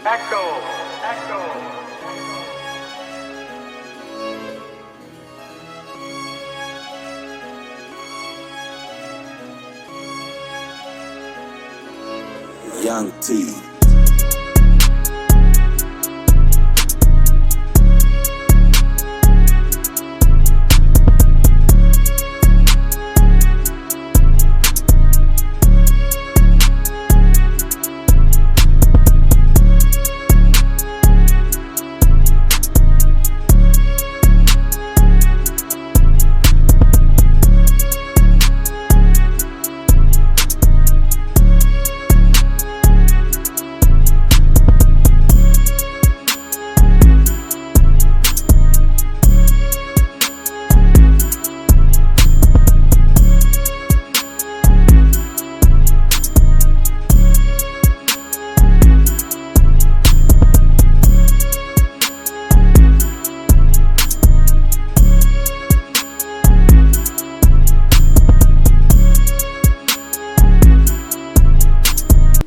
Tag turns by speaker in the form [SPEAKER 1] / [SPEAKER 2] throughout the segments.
[SPEAKER 1] Echo. Echo.
[SPEAKER 2] Young T.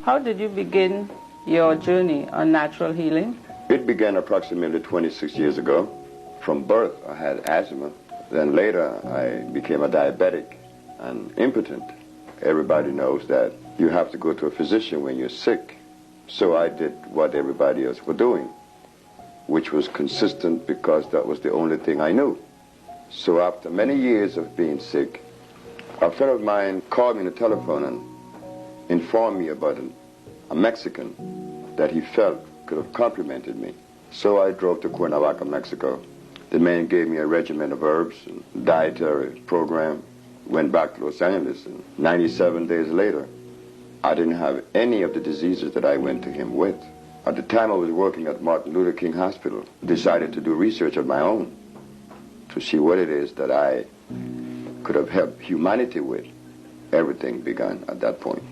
[SPEAKER 3] How did you begin your journey on natural healing?
[SPEAKER 4] It began approximately 26 years ago. From birth, I had asthma. Then later, I became a diabetic and impotent. Everybody knows that you have to go to a physician when you're sick. So I did what everybody else were doing, which was consistent because that was the only thing I knew. So after many years of being sick, a friend of mine called me on the telephone and informed me about a Mexican that he felt could have complimented me. So I drove to Cuernavaca, Mexico. The man gave me a regimen of herbs and dietary program. Went back to Los Angeles, and 97 days later, I didn't have any of the diseases that I went to him with. At the time I was working at Martin Luther King Hospital, decided to do research of my own to see what it is that I could have helped humanity with. Everything began at that point.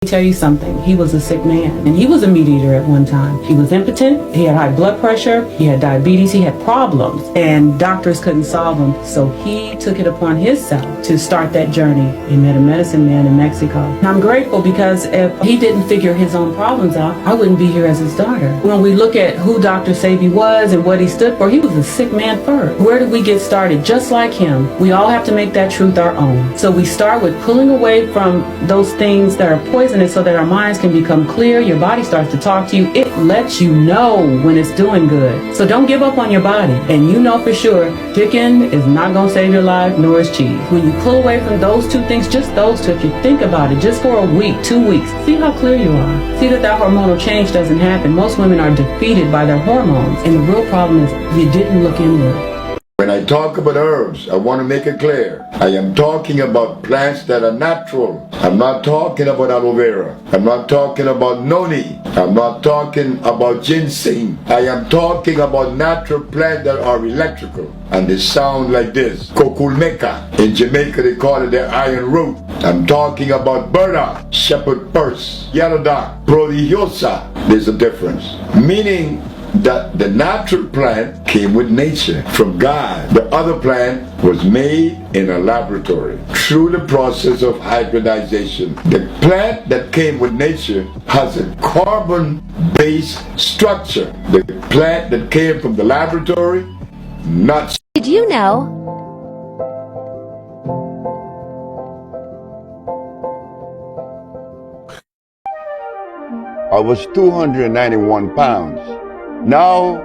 [SPEAKER 5] Let me tell you something. He was a sick man, and he was a meat eater at one time. He was impotent, he had high blood pressure, he had diabetes, he had problems, and doctors couldn't solve them. So he took it upon himself to start that journey. He met a medicine man in Mexico. And I'm grateful because if he didn't figure his own problems out, I wouldn't be here as his daughter. When we look at who Dr. Sebi was and what he stood for, he was a sick man first. Where did we get started? Just like him, we all have to make that truth our own. So we start with pulling away from those things that are poisonous so that our minds can become clear. Your body starts to talk to you. It lets you know when it's doing good. So don't give up on your body. And you know for sure, chicken is not going to save your life, nor is cheese. When you pull away from those two things, just those two, if you think about it, just for a week, 2 weeks, see how clear you are. See that hormonal change doesn't happen. Most women are defeated by their hormones. And the real problem is you didn't look inward.
[SPEAKER 6] When I talk about herbs, I want to make it clear. I am talking about plants that are natural. I'm not talking about aloe vera. I'm not talking about noni. I'm not talking about ginseng. I am talking about natural plants that are electrical. And they sound like this. Kokulmeka. In Jamaica they call it the iron root. I'm talking about burdock, shepherd purse, yellow dock, prodigiosa. There's a difference. Meaning that the natural plant came with nature from God. The other plant was made in a laboratory through the process of hybridization. The plant that came with nature has a carbon-based structure. The plant that came from the laboratory, not.
[SPEAKER 7] Did you know?
[SPEAKER 6] I was 291 pounds. Now,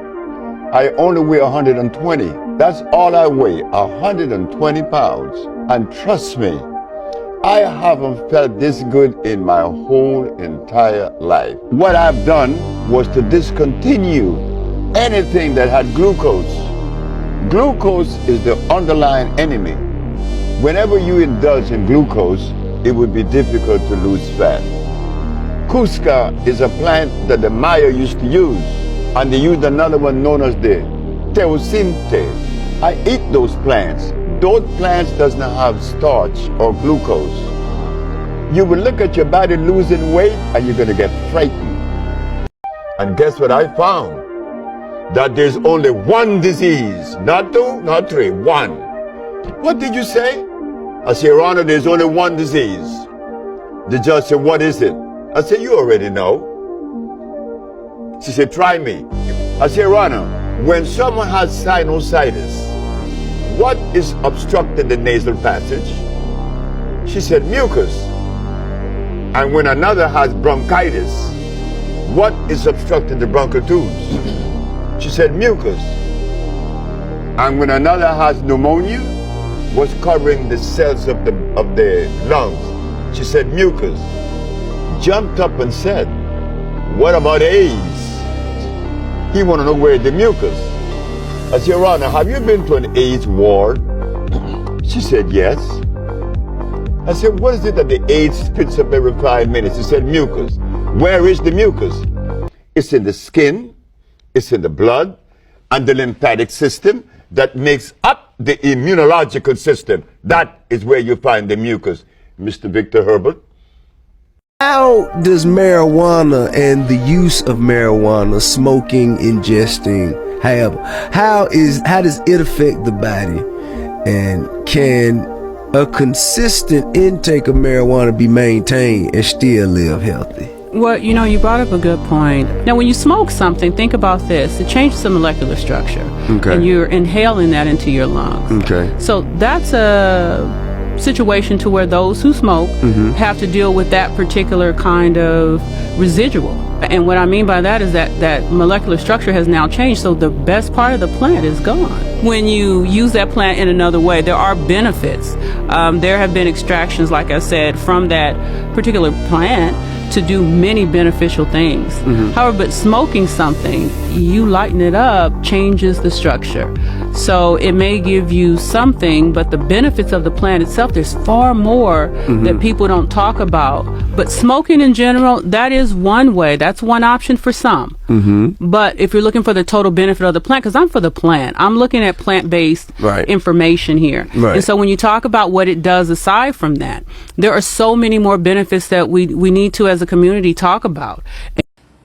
[SPEAKER 6] I only weigh 120. That's all I weigh, 120 pounds. And trust me, I haven't felt this good in my whole entire life. What I've done was to discontinue anything that had glucose. Glucose is the underlying enemy. Whenever you indulge in glucose, it would be difficult to lose fat. Cusca is a plant that the Maya used to use. And they used another one known as the teosinte. I eat those plants. Those plants does not have starch or glucose. You will look at your body losing weight and you're going to get frightened. And guess what I found? That there's only one disease. Not two, not three, one. What did you say? I say, Your Honor, there's only one disease. The judge said, what is it? I said, you already know. She said, try me. I said, Rana, when someone has sinusitis, what is obstructing the nasal passage? She said, mucus. And when another has bronchitis, what is obstructing the bronchial tubes? She said, mucus. And when another has pneumonia, what's covering the cells of the lungs? She said, mucus. Jumped up and said, what about AIDS? He want to know where the mucus. I said, Rana, have you been to an AIDS ward? She said, yes. I said, what is it that the AIDS spits up every 5 minutes? She said, mucus. Where is the mucus? It's in the skin, it's in the blood, and the lymphatic system that makes up the immunological system. That is where you find the mucus. Mr. Victor Herbert.
[SPEAKER 7] How does marijuana and the use of marijuana, smoking, ingesting, how does it affect the body? And can a consistent intake of marijuana be maintained and still live healthy?
[SPEAKER 5] Well, you know, you brought up a good point. Now, when you smoke something, think about this. It changes the molecular structure.
[SPEAKER 7] Okay.
[SPEAKER 5] And you're inhaling that into your lungs.
[SPEAKER 7] Okay.
[SPEAKER 5] So that's a situation to where those who smoke have to deal with that particular kind of residual. And what I mean by that is that molecular structure has now changed, so the best part of the plant is gone. When you use that plant in another way, there are benefits. There have been extractions, like I said, from that particular plant to do many beneficial things. However, but smoking something, you lighten it up, changes the structure. So it may give you something, but the benefits of the plant itself, there's far more that people don't talk about. But smoking in general, that is one way. That's one option for some. But if you're looking for the total benefit of the plant, because I'm for the plant, I'm looking at plant-based information here. And so when you talk about what it does aside from that, there are so many more benefits that we need to, as a community, talk about.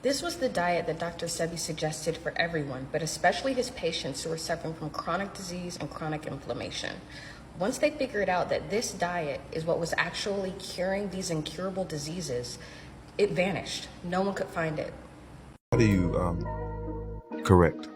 [SPEAKER 8] This was the diet that Dr. Sebi suggested for everyone, but especially his patients who were suffering from chronic disease and chronic inflammation. Once they figured out that this diet is what was actually curing these incurable diseases, it vanished. No one could find it.
[SPEAKER 9] How do you correct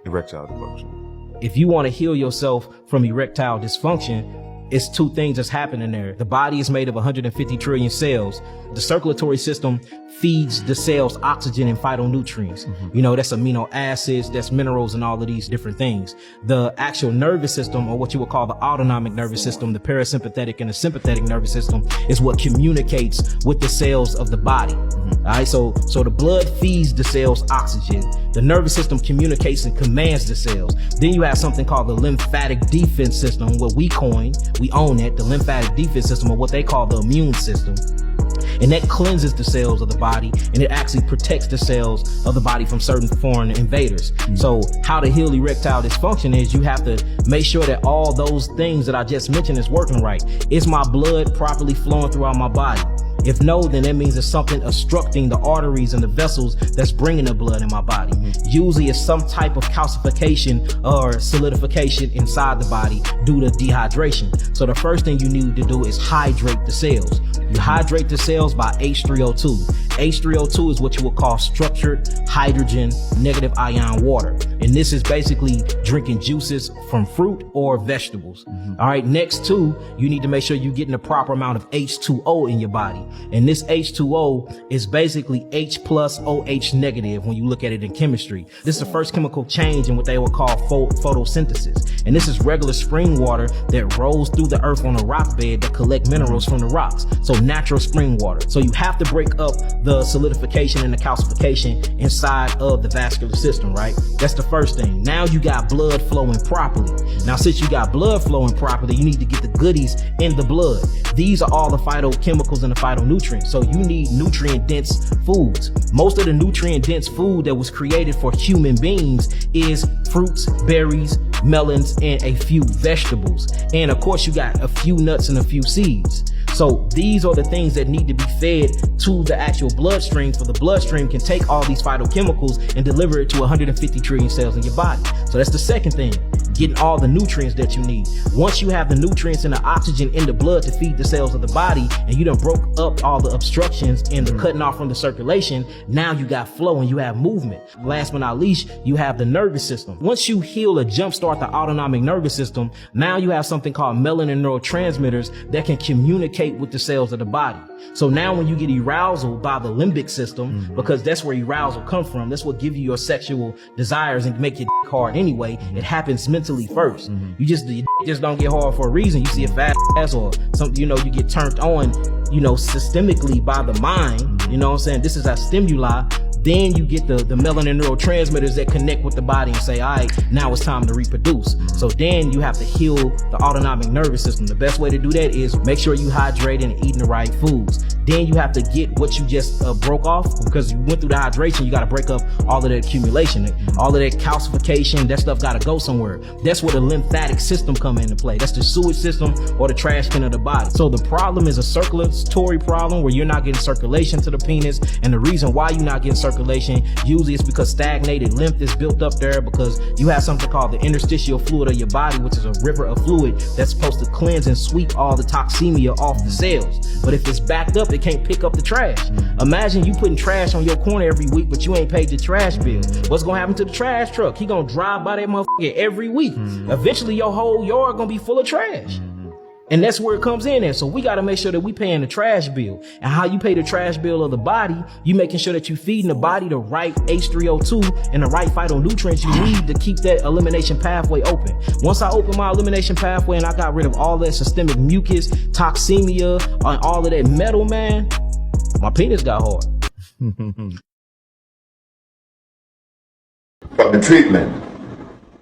[SPEAKER 9] erectile dysfunction?
[SPEAKER 10] If you want to heal yourself from erectile dysfunction, it's two things that's happening there. The body is made of 150 trillion cells. The circulatory system feeds the cells oxygen and phytonutrients. You know, that's amino acids, that's minerals and all of these different things. The actual nervous system, or what you would call the autonomic nervous system, the parasympathetic and the sympathetic nervous system, is what communicates with the cells of the body. All right, so the blood feeds the cells oxygen. The nervous system communicates and commands the cells. Then you have something called the lymphatic defense system, what we coined, we own it, the lymphatic defense system, or what they call the immune system. And that cleanses the cells of the body, and it actually protects the cells of the body from certain foreign invaders. So how to heal erectile dysfunction is you have to make sure that all those things that I just mentioned is working right. Is my blood properly flowing throughout my body? If no, then that means there's something obstructing the arteries and the vessels that's bringing the blood in my body. Usually it's some type of calcification or solidification inside the body due to dehydration. So the first thing you need to do is hydrate the cells. You hydrate the cells by H3O2. H3O2 is what you would call structured hydrogen negative ion water. And this is basically drinking juices from fruit or vegetables. All right. Next two, you need to make sure you're getting the proper amount of H2O in your body. And this H2O is basically H plus OH negative when you look at it in chemistry. This is the first chemical change in what they would call photosynthesis. And this is regular spring water that rolls through the earth on a rock bed that collect minerals from the rocks. So natural spring water. So you have to break up the solidification and the calcification inside of the vascular system, right? That's the first thing. Now you got blood flowing properly. Now, since you got blood flowing properly, you need to get the goodies in the blood. These are all the phytochemicals and the phytonutrients. So you need nutrient-dense foods. Most of the nutrient-dense food that was created for human beings is fruits, berries, melons, and a few vegetables. And of course, you got a few nuts and a few seeds. So these are the things that need to be fed to the actual bloodstream, for the bloodstream can take all these phytochemicals and deliver it to 150 trillion cells in your body. So that's the second thing. getting all the nutrients that you need. Once you have the nutrients and the oxygen in the blood to feed the cells of the body, and you done broke up all the obstructions and the cutting off from the circulation, now you got flow and you have movement. Last but not least, you have the nervous system. Once you heal or jumpstart the autonomic nervous system, now you have something called melanin neurotransmitters that can communicate with the cells of the body. So now when you get arousal by the limbic system, because that's where arousal come from, that's what give you your sexual desires and make your dick hard anyway. It happens mentally first. You just don't get hard for a reason. You see a fat ass or something, you get turned on, systemically by the mind. You know what I'm saying? This is our stimuli. Then you get the melanin neurotransmitters that connect with the body and say, all right, now it's time to reproduce. So then you have to heal the autonomic nervous system. The best way to do that is make sure you hydrate and eating the right foods. Then you have to get what you just broke off, because you went through the hydration. You got to break up all of that accumulation, all of that calcification. That stuff got to go somewhere. That's where the lymphatic system come into play. That's the sewage system or the trash can of the body. So the problem is a circulatory problem where you're not getting circulation to the penis. And the reason why you're not getting circulation usually it's because stagnated lymph is built up there, because you have something called the interstitial fluid of your body, which is a river of fluid that's supposed to cleanse and sweep all the toxemia off the cells. But if it's backed up, it can't pick up the trash. Imagine you putting trash on your corner every week, but you ain't paid your trash bill. What's gonna happen to the trash truck? He gonna drive by that motherfucker every week. Eventually your whole yard gonna be full of trash. And that's where it comes in at. So we got to make sure that we paying the trash bill. And how you pay the trash bill of the body, you making sure that you feeding the body the right H3O2 and the right phytonutrients you need to keep that elimination pathway open. Once I open my elimination pathway and I got rid of all that systemic mucus, toxemia, and all of that metal, man, my penis got hard.
[SPEAKER 6] From the treatment.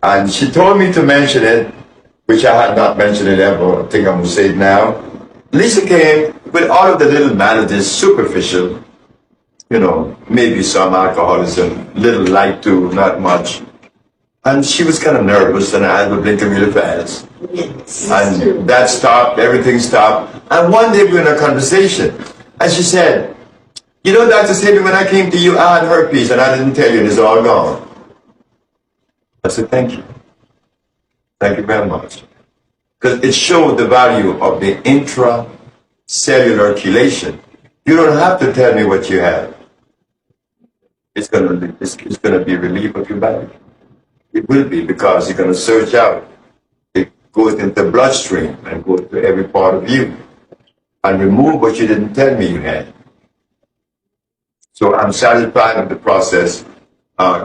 [SPEAKER 6] And she told me to mention it, which I had not mentioned it ever. I think I'm going to say it now. Lisa came with all of the little maladies, superficial, maybe some alcoholism, little light too, not much. And she was kind of nervous, and I had to blink really fast. Yes. And that stopped, everything stopped. And one day we were in a conversation, and she said, Dr. Sabi, when I came to you, I had herpes, and I didn't tell you, and it's all gone. I said, thank you. Thank you very much. Because it showed the value of the intracellular chelation. You don't have to tell me what you have. It's gonna be relief of your body. It will be, because you're gonna search out. It goes into the bloodstream and goes to every part of you and remove what you didn't tell me you had. So I'm satisfied with the process.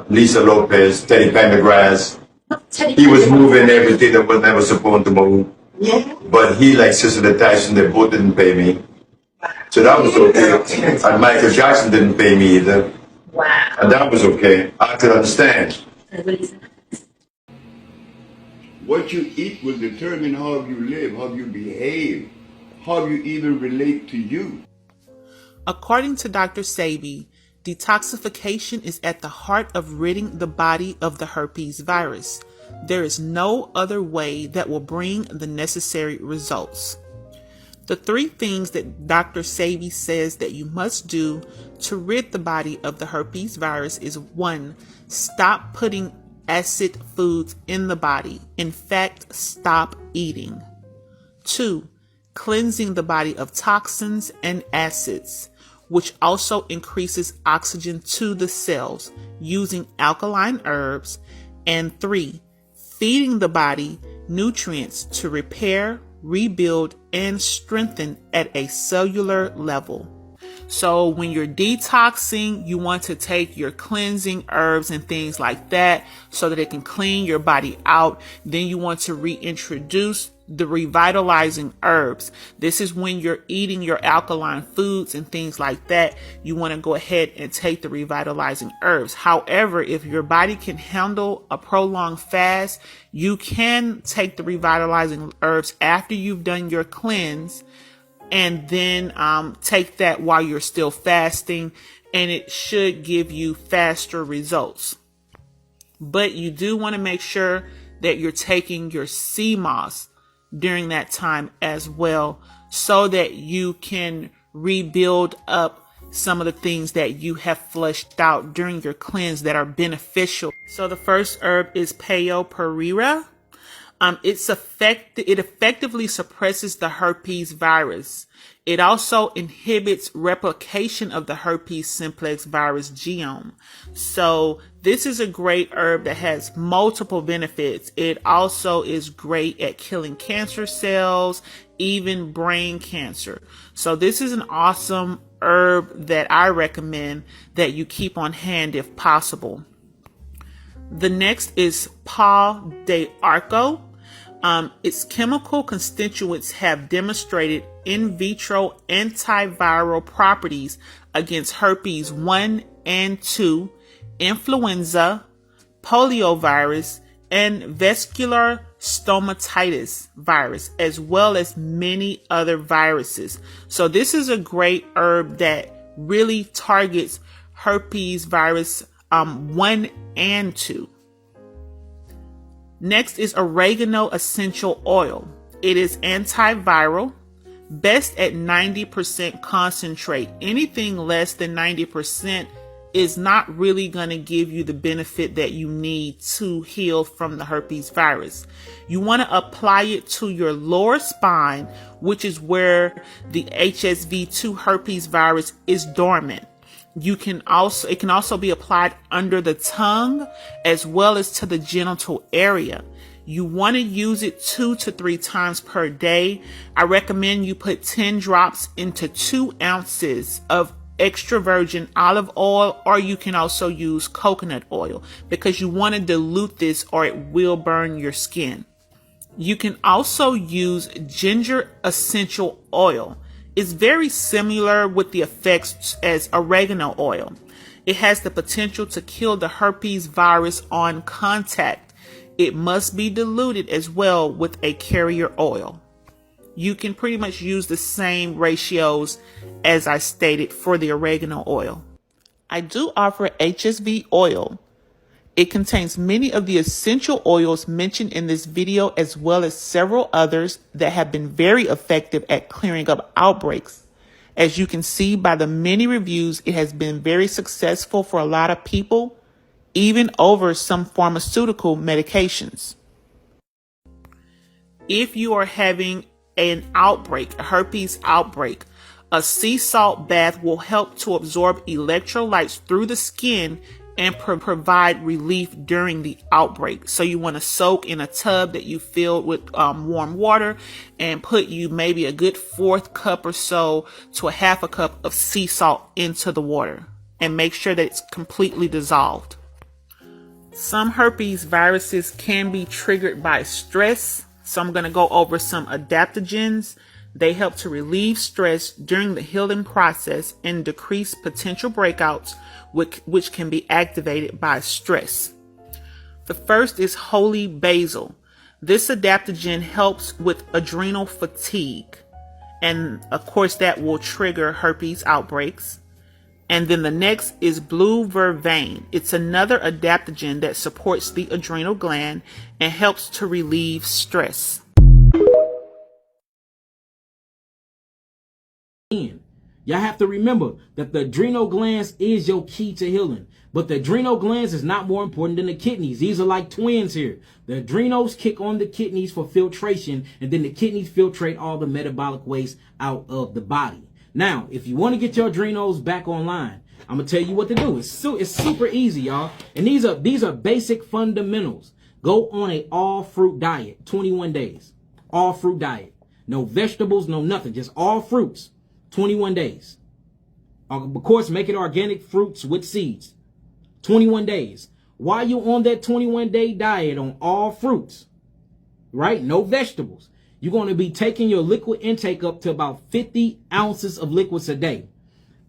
[SPEAKER 6] Lisa Lopez, Teddy Pendergrass. He was moving everything that was never supposed to move. Yeah. But he, like Sister Tyson, they both didn't pay me. So that was okay. And Michael Jackson didn't pay me either. Wow. And that was okay. I could understand. What you eat will determine how you live, how you behave, how you even relate to you.
[SPEAKER 11] According to Dr. Sabi, detoxification is at the heart of ridding the body of the herpes virus. There is no other way that will bring the necessary results. The 3 things that Dr. Sabi says that you must do to rid the body of the herpes virus is 1. Stop putting acid foods in the body. In fact, stop eating. 2. Cleansing the body of toxins and acids, which also increases oxygen to the cells using alkaline herbs. And 3, feeding the body nutrients to repair, rebuild, and strengthen at a cellular level. So when you're detoxing, you want to take your cleansing herbs and things like that so that it can clean your body out. Then you want to reintroduce the revitalizing herbs. This is when you're eating your alkaline foods and things like that. You want to go ahead and take the revitalizing herbs. However, if your body can handle a prolonged fast, you can take the revitalizing herbs after you've done your cleanse, and then take that while you're still fasting, and it should give you faster results. But you do want to make sure that you're taking your sea moss during that time as well, so that you can rebuild up some of the things that you have flushed out during your cleanse that are beneficial. So the first herb is Peyo Pereira. It effectively suppresses the herpes virus. It also inhibits replication of the herpes simplex virus genome. So this is a great herb that has multiple benefits. It also is great at killing cancer cells, even brain cancer. So this is an awesome herb that I recommend that you keep on hand if possible. The next is Pau de Arco. Its chemical constituents have demonstrated in vitro antiviral properties against herpes 1 and 2, influenza, poliovirus, and vascular stomatitis virus, as well as many other viruses. So this is a great herb that really targets herpes virus 1 and 2. Next is oregano essential oil. It is antiviral, best at 90% concentrate. Anything less than 90% is not really going to give you the benefit that you need to heal from the herpes virus. You want to apply it to your lower spine, which is where the HSV2 herpes virus is dormant. It can also be applied under the tongue as well as to the genital area. You want to use it 2 to 3 times per day. I recommend you put 10 drops into 2 ounces of extra virgin olive oil, or you can also use coconut oil because you want to dilute this or it will burn your skin. You can also use ginger essential oil. It's very similar with the effects as oregano oil. It has the potential to kill the herpes virus on contact. It must be diluted as well with a carrier oil. You can pretty much use the same ratios as I stated for the oregano oil. I do offer HSV oil. It contains many of the essential oils mentioned in this video, as well as several others that have been very effective at clearing up outbreaks. As you can see by the many reviews, it has been very successful for a lot of people, even over some pharmaceutical medications. If you are having an outbreak, a herpes outbreak, a sea salt bath will help to absorb electrolytes through the skin and provide relief during the outbreak. So you want to soak in a tub that you filled with warm water and put maybe a good 1/4 cup or so to a 1/2 cup of sea salt into the water and make sure that it's completely dissolved. Some herpes viruses can be triggered by stress. So I'm going to go over some adaptogens. They help to relieve stress during the healing process and decrease potential breakouts, which can be activated by stress. The first is holy basil. This adaptogen helps with adrenal fatigue. And of course, that will trigger herpes outbreaks. And then the next is blue vervain. It's another adaptogen that supports the adrenal gland and helps to relieve stress.
[SPEAKER 10] Y'all have to remember that the adrenal glands is your key to healing. But the adrenal glands is not more important than the kidneys. These are like twins here. The adrenals kick on the kidneys for filtration, and then the kidneys filtrate all the metabolic waste out of the body. Now, if you want to get your adrenals back online, I'm going to tell you what to do. It's super easy, y'all. And these are basic fundamentals. Go on a all fruit diet, 21 days. All fruit diet. No vegetables, no nothing. Just all fruits, 21 days. Of course, make it organic fruits with seeds. 21 days. While you're on that 21-day diet on all fruits, right? No vegetables. You're going to be taking your liquid intake up to about 50 ounces of liquids a day.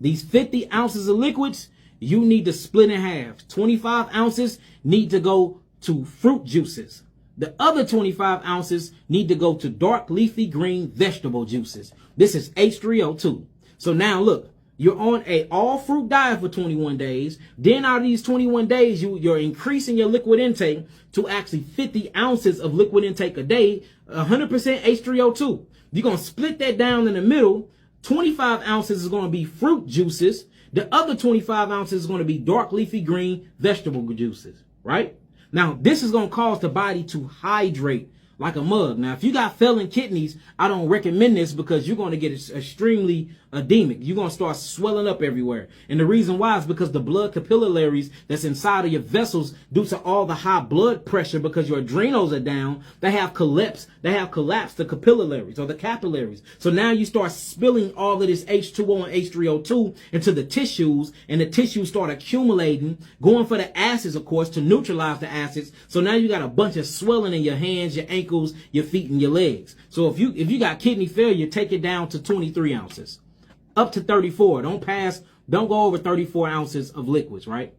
[SPEAKER 10] These 50 ounces of liquids, you need to split in half. 25 ounces need to go to fruit juices. The other 25 ounces need to go to dark leafy green vegetable juices. This is H3O2. So now look, you're on a all fruit diet for 21 days. Then out of these 21 days, you're increasing your liquid intake to actually 50 ounces of liquid intake a day, 100% H3O2. You're going to split that down in the middle. 25 ounces is going to be fruit juices. The other 25 ounces is going to be dark leafy green vegetable juices, right? Now, this is going to cause the body to hydrate like a mug. Now, if you got failing kidneys, I don't recommend this because you're going to get extremely edemic. You're going to start swelling up everywhere. And the reason why is because the blood capillaries that's inside of your vessels, due to all the high blood pressure, because your adrenals are down, they have collapsed the capillaries or the capillaries. So now you start spilling all of this H2O and H3O2 into the tissues, and the tissues start accumulating, going for the acids, of course, to neutralize the acids. So now you got a bunch of swelling in your hands, your ankles, your feet, and your legs. So if you got kidney failure, take it down to 23 ounces, up to 34. Don't go over 34 ounces of liquids, right?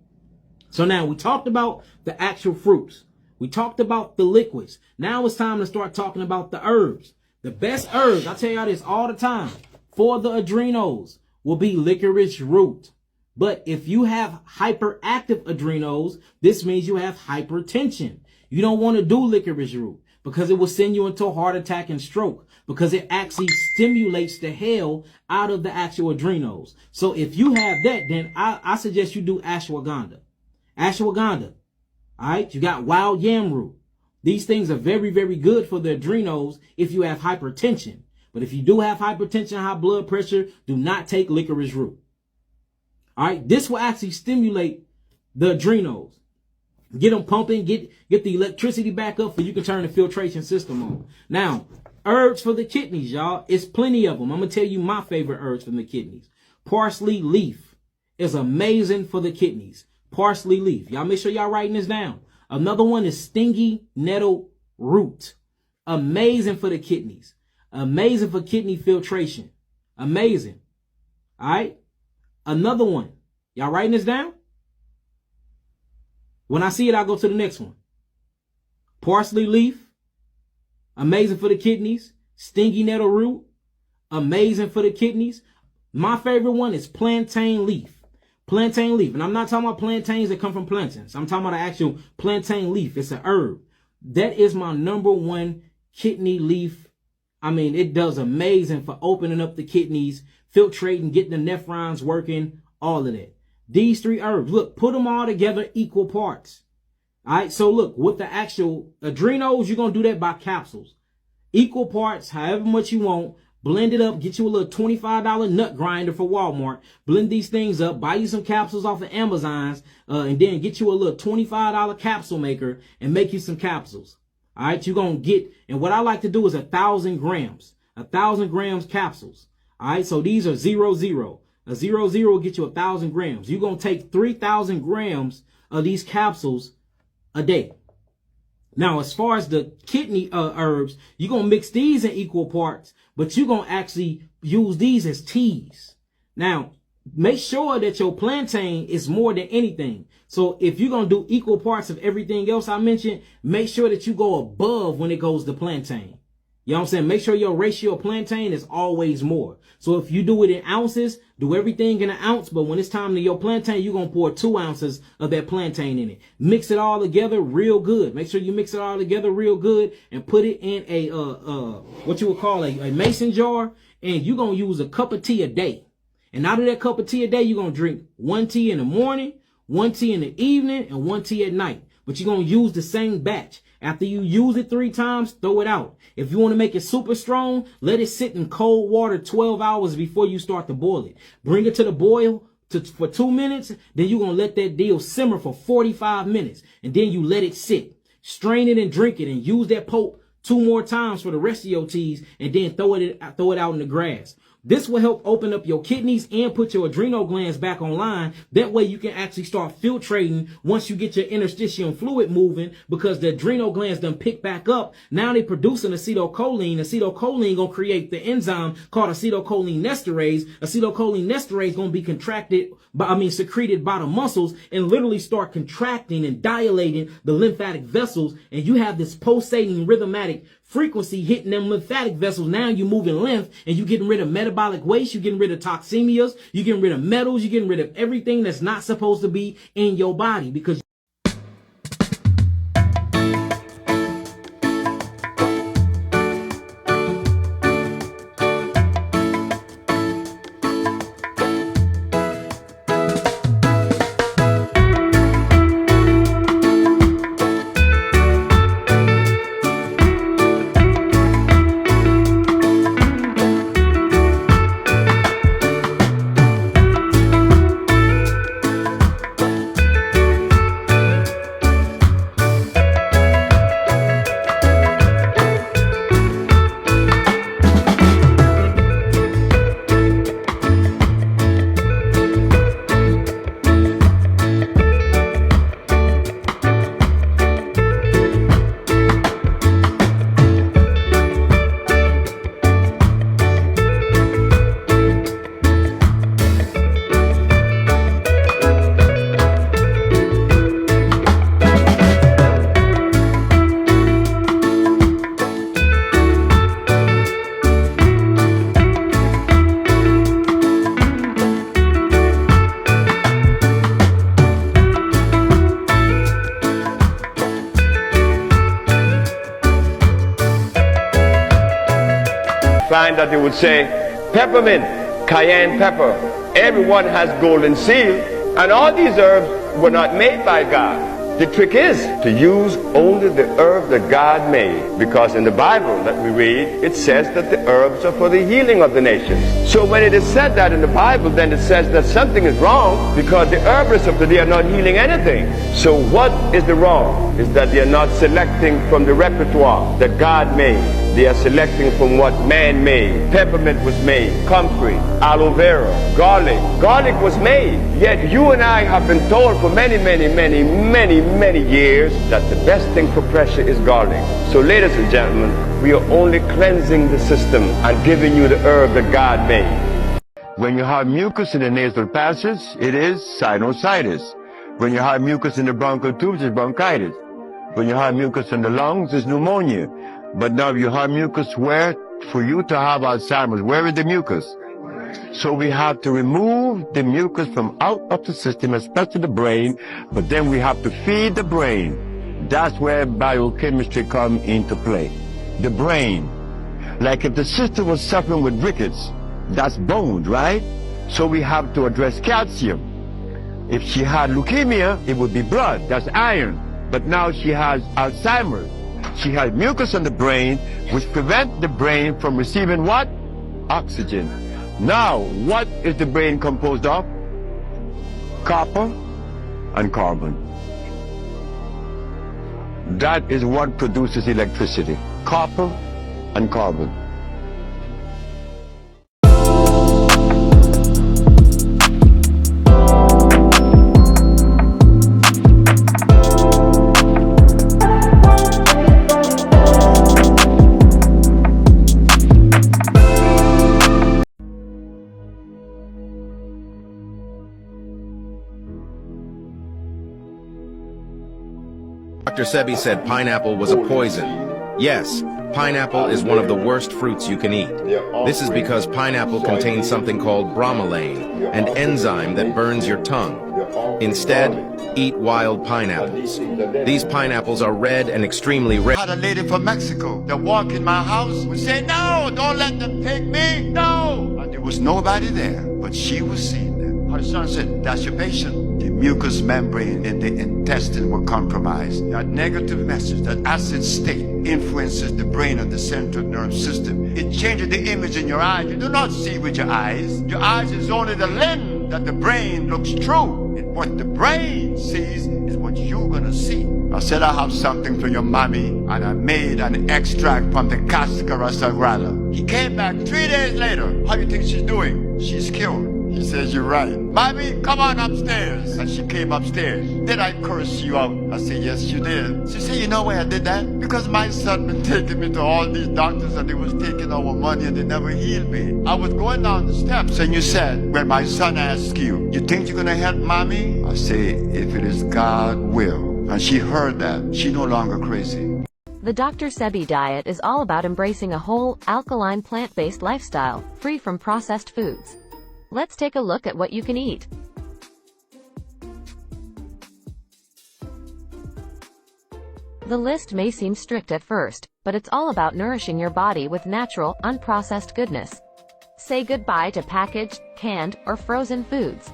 [SPEAKER 10] So now we talked about the actual fruits. We talked about the liquids. Now it's time to start talking about the herbs. The best herbs, I tell y'all this all the time, for the adrenals will be licorice root. But if you have hyperactive adrenals, this means you have hypertension. You don't want to do licorice root because it will send you into a heart attack and stroke, because it actually stimulates the hell out of the actual adrenals. So if you have that, then I suggest you do ashwagandha. Ashwagandha. All right. You got wild yam root. These things are very, very good for the adrenals if you have hypertension. But if you do have hypertension, high blood pressure, do not take licorice root. All right. This will actually stimulate the adrenals. Get them pumping, get the electricity back up so you can turn the filtration system on. Now, herbs for the kidneys, y'all. It's plenty of them. I'm going to tell you my favorite herbs for the kidneys. Parsley leaf is amazing for the kidneys. Parsley leaf. Y'all make sure y'all writing this down. Another one is stingy nettle root. Amazing for the kidneys. Amazing for kidney filtration. Amazing. All right. Another one. Y'all writing this down? When I see it, I'll go to the next one. Parsley leaf. Amazing for the kidneys. Stingy nettle root. Amazing for the kidneys. My favorite one is plantain leaf. Plantain leaf. And I'm not talking about plantains that come from plantains. I'm talking about the actual plantain leaf. It's an herb. That is my number one kidney leaf. I mean, it does amazing for opening up the kidneys, filtrating, getting the nephrons working, all of that. These three herbs, look, put them all together equal parts. All right. So look, with the actual adrenals, you're going to do that by capsules. Equal parts, however much you want. Blend it up. Get you a little $25 nut grinder for Walmart. Blend these things up. Buy you some capsules off of Amazon's, and then get you a little $25 capsule maker and make you some capsules. All right. You're going to get, and what I like to do is 1,000 grams. 1,000 grams capsules. All right. So these are 0-0. A 0-0 will get you 1,000 grams. You're going to take 3,000 grams of these capsules a day. Now, as far as the kidney herbs, you're going to mix these in equal parts, but you're going to actually use these as teas. Now, make sure that your plantain is more than anything. So if you're going to do equal parts of everything else I mentioned, make sure that you go above when it goes to plantain. You know what I'm saying? Make sure your ratio of plantain is always more. So if you do it in ounces, do everything in an ounce. But when it's time to your plantain, you're going to pour 2 ounces of that plantain in it. Mix it all together real good. Make sure you mix it all together real good and put it in a, what you would call a mason jar. And you're going to use a cup of tea a day. And out of that cup of tea a day, you're going to drink 1 tea in the morning, 1 tea in the evening, and 1 tea at night. But you're going to use the same batch. After you use it 3 times, throw it out. If you want to make it super strong, let it sit in cold water 12 hours before you start to boil it. Bring it to the boil for 2 minutes. Then you're going to let that deal simmer for 45 minutes. And then you let it sit. Strain it and drink it and use that pulp 2 more times for the rest of your teas. And then throw it out in the grass. This will help open up your kidneys and put your adrenal glands back online. That way you can actually start filtrating once you get your interstitial fluid moving, because the adrenal glands done pick back up. Now they producing acetylcholine. Acetylcholine going to create the enzyme called acetylcholine esterase. Acetylcholine esterase going to be secreted by the muscles and literally start contracting and dilating the lymphatic vessels. And you have this pulsating rhythmatic frequency hitting them lymphatic vessels. Now you're moving lymph and you're getting rid of metabolic waste. You're getting rid of toxemias. You're getting rid of metals. You're getting rid of everything that's not supposed to be in your body, because
[SPEAKER 4] find that they would say peppermint, cayenne pepper. Everyone has golden seal, and all these herbs were not made by God. The trick is to use only the herb that God made, because in the Bible that we read, it says that the herbs are for the healing of the nations. So when it is said that in the Bible, then it says that something is wrong, because the herbalists of today are not healing anything. So what is the wrong? Is that they are not selecting from the repertoire that God made. They are selecting from what man made. Peppermint was made, comfrey, aloe vera, garlic. Garlic was made. Yet you and I have been told for many years that the best thing for pressure is garlic. So ladies and gentlemen, we are only cleansing the system and giving you the herb that God made.
[SPEAKER 6] When you have mucus in the nasal passage, it is sinusitis. When you have mucus in the bronchial tubes, it's bronchitis. When you have mucus in the lungs, it's pneumonia. But now you have mucus where, for you to have Alzheimer's, where is the mucus? So we have to remove the mucus from out of the system, especially the brain, but then we have to feed the brain. That's where biochemistry comes into play. The brain. Like if the sister was suffering with rickets, that's bones, right? So we have to address calcium. If she had leukemia, it would be blood, that's iron. But now she has Alzheimer's. She has mucus on the brain, which prevents the brain from receiving what? Oxygen. Now, what is the brain composed of? Copper and carbon. That is what produces electricity. Copper and carbon.
[SPEAKER 10] Dr. Sebi said pineapple was a poison. Yes, pineapple is one of the worst fruits you can eat. This is because pineapple contains something called bromelain, an enzyme that burns your tongue. Instead, eat wild pineapples. These pineapples are red and extremely rare.
[SPEAKER 6] I had a lady from Mexico that walked in my house and say, "No, don't let them pick me, no!" And there was nobody there, but she was seeing them. Her son said, "That's your patient." The mucous membrane in the intestine were compromised. That negative message, that acid state, influences the brain and the central nervous system. It changes the image in your eyes. You do not see with your eyes. Your eyes is only the lens that the brain looks through. And what the brain sees is what you're gonna see. I said, "I have something for your mommy," and I made an extract from the Cascara Sagrada. He came back 3 days later. How do you think she's doing? She's cured. He says, "You're right. Mommy, come on upstairs." And she came upstairs. "Did I curse you out?" I said, "Yes, you did." She said, "You know why I did that? Because my son been taking me to all these doctors and they was taking our money and they never healed me. I was going down the steps and you said, when my son asked you, 'You think you're going to help mommy?' I say, 'If it is God will.'" And she heard that. She no longer crazy.
[SPEAKER 12] The Dr. Sebi diet is all about embracing a whole, alkaline plant-based lifestyle, free from processed foods. Let's take a look at what you can eat. The list may seem strict at first, but it's all about nourishing your body with natural, unprocessed goodness. Say goodbye to packaged, canned, or frozen foods.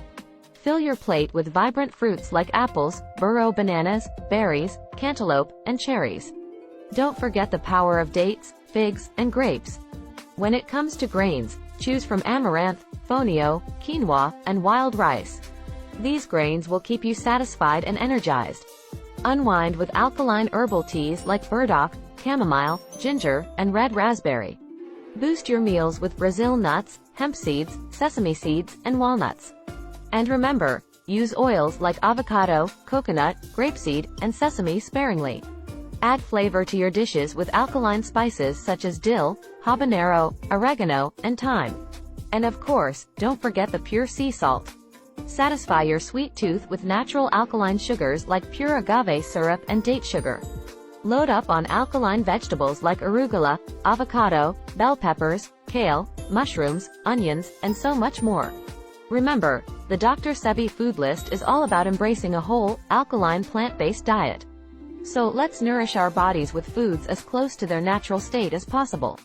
[SPEAKER 12] Fill your plate with vibrant fruits like apples, burro bananas, berries, cantaloupe, and cherries. Don't forget the power of dates, figs, and grapes. When it comes to grains, choose from amaranth, fonio, quinoa, and wild rice. These grains will keep you satisfied and energized. Unwind with alkaline herbal teas like burdock, chamomile, ginger, and red raspberry. Boost your meals with Brazil nuts, hemp seeds, sesame seeds, and walnuts. And remember, use oils like avocado, coconut, grapeseed, and sesame sparingly. Add flavor to your dishes with alkaline spices such as dill, habanero, oregano, and thyme. And of course, don't forget the pure sea salt. Satisfy your sweet tooth with natural alkaline sugars like pure agave syrup and date sugar. Load up on alkaline vegetables like arugula, avocado, bell peppers, kale, mushrooms, onions, and so much more. Remember, the Dr. Sebi food list is all about embracing a whole, alkaline plant-based diet. So let's nourish our bodies with foods as close to their natural state as possible.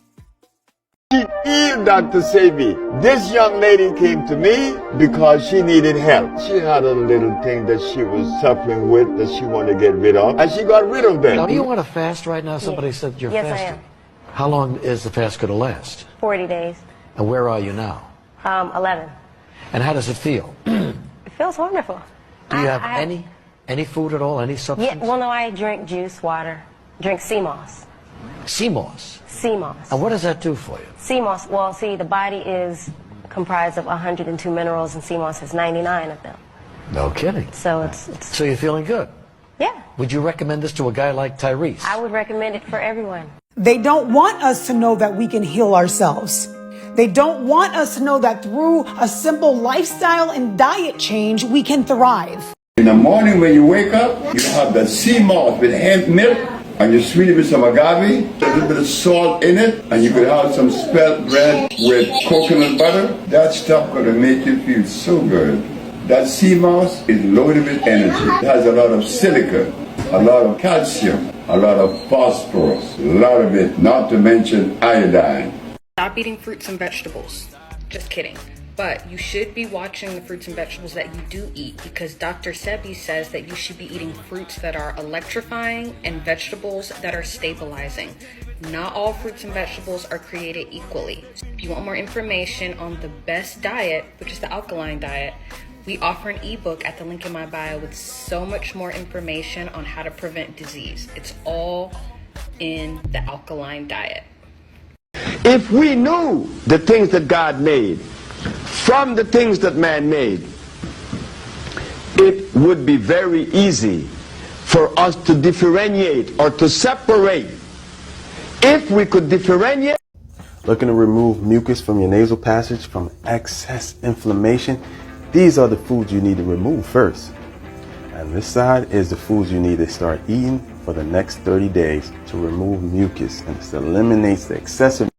[SPEAKER 6] She healed Dr. Sabi. This young lady came to me because she needed help. She had a little thing that she was suffering with that she wanted to get rid of, and she got rid of them.
[SPEAKER 13] Now, do you want to fast right now? Somebody said you're
[SPEAKER 14] Yes,
[SPEAKER 13] fasting.
[SPEAKER 14] I am.
[SPEAKER 13] How long is the fast going to last?
[SPEAKER 14] 40 days.
[SPEAKER 13] And where are you now?
[SPEAKER 14] 11.
[SPEAKER 13] And how does it feel?
[SPEAKER 14] It feels wonderful.
[SPEAKER 13] Do you have any food at all? Any substance?
[SPEAKER 14] Yeah, well, no, I drink juice, water, drink sea moss.
[SPEAKER 13] Sea moss?
[SPEAKER 14] Sea moss.
[SPEAKER 13] And what does that do for you?
[SPEAKER 14] Sea moss, well, see, the body is comprised of 102 minerals, and sea moss has 99 of them.
[SPEAKER 13] No kidding.
[SPEAKER 14] So it's
[SPEAKER 13] So you're feeling good?
[SPEAKER 14] Yeah.
[SPEAKER 13] Would you recommend this to a guy like Tyrese?
[SPEAKER 14] I would recommend it for everyone.
[SPEAKER 15] They don't want us to know that we can heal ourselves. They don't want us to know that through a simple lifestyle and diet change, we can thrive.
[SPEAKER 6] In the morning when you wake up, you have the sea moss with hemp milk, and you sweeten it with some agave, a little bit of salt in it, and you could have some spelt bread with coconut butter. That stuff gonna make you feel so good. That sea moss is loaded with energy. It has a lot of silica, a lot of calcium, a lot of phosphorus, a lot of it, not to mention iodine.
[SPEAKER 8] Stop eating fruits and vegetables. Just kidding. But you should be watching the fruits and vegetables that you do eat, because Dr. Sebi says that you should be eating fruits that are electrifying and vegetables that are stabilizing. Not all fruits and vegetables are created equally. If you want more information on the best diet, which is the alkaline diet, we offer an ebook at the link in my bio with so much more information on how to prevent disease. It's all in the alkaline diet.
[SPEAKER 6] If we knew the things that God made from the things that man made, it would be very easy for us to differentiate or to separate. If we could differentiate.
[SPEAKER 9] Looking to remove mucus from your nasal passage from excess inflammation? These are the foods you need to remove first. And this side is the foods you need to start eating for the next 30 days to remove mucus, and this eliminates the excessive